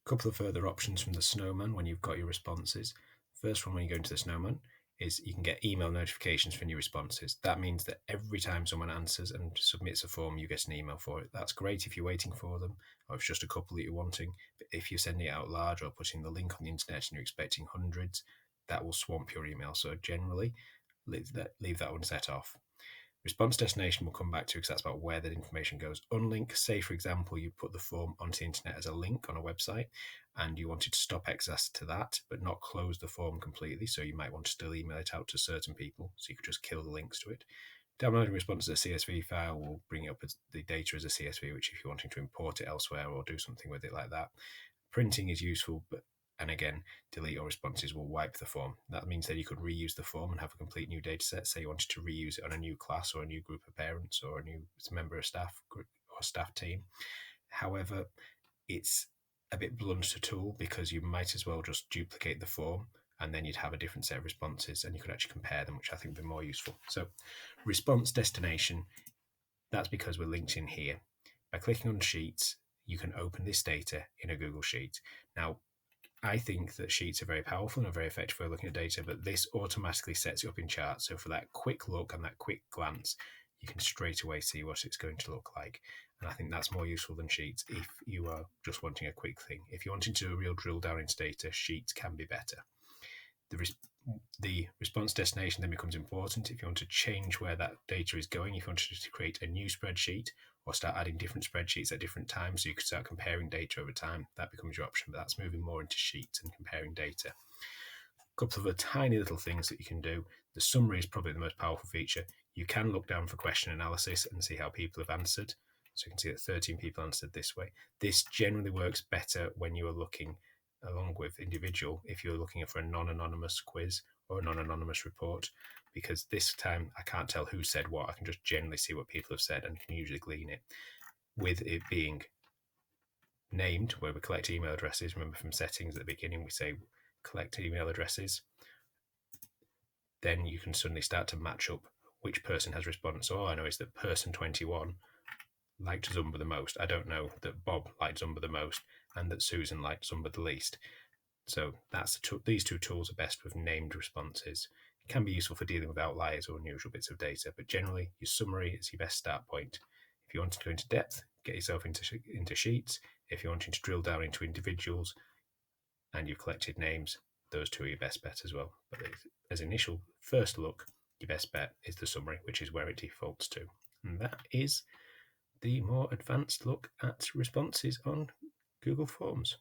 A couple of further options from the snowman when you've got your responses. First one, when you go into the snowman, is you can get email notifications for new responses. That means that every time someone answers and submits a form, you get an email for it. That's great if you're waiting for them, or if it's just a couple that you're wanting. But if you're sending it out large or putting the link on the internet and you're expecting hundreds, that will swamp your email. So generally, leave that one set off. Response destination we'll come back to because that's about where that information goes. Unlink, say for example, you put the form onto the internet as a link on a website and you wanted to stop access to that, but not close the form completely. So you might want to still email it out to certain people. So you could just kill the links to it. Downloading response as a CSV file will bring it up as the data as a CSV, which if you're wanting to import it elsewhere or do something with it like that. Printing is useful, but and again, delete or responses will wipe the form. That means that you could reuse the form and have a complete new data set. Say you wanted to reuse it on a new class or a new group of parents or a new member of staff or staff team. However, it's a bit blunt a tool because you might as well just duplicate the form and then you'd have a different set of responses and you could actually compare them, which I think would be more useful. So response destination, that's because we're linked in here. By clicking on Sheets, you can open this data in a Google Sheet. Now, I think that Sheets are very powerful and are very effective for looking at data, but this automatically sets it up in charts. So for that quick look and that quick glance, you can straight away see what it's going to look like. And I think that's more useful than Sheets if you are just wanting a quick thing. If you're wanting to do a real drill down into data, Sheets can be better. The response destination then becomes important if you want to change where that data is going. If you wanted to create a new spreadsheet or start adding different spreadsheets at different times, so you could start comparing data over time, that becomes your option. But that's moving more into sheets and comparing data. A couple of the tiny little things that you can do. The summary is probably the most powerful feature. You can look down for question analysis and see how people have answered. So you can see that 13 people answered this way. This generally works better when you are looking along with individual if you're looking for a non-anonymous quiz or a non-anonymous report, because this time I can't tell who said what. I can just generally see what people have said and can usually glean it. With it being named, where we collect email addresses, remember from settings at the beginning we say collect email addresses, then you can suddenly start to match up which person has responded. So all I know is that person 21 liked Zumba the most. I don't know that Bob liked Zumba the most and that Susan liked Zumba the least. So these two tools are best with named responses. It can be useful for dealing with outliers or unusual bits of data, but generally your summary is your best start point. If you want to go into depth, get yourself into sheets. If you're wanting to drill down into individuals and you've collected names, those two are your best bet as well. But as initial first look, your best bet is the summary, which is where it defaults to. And that is the more advanced look at responses on Google Forms.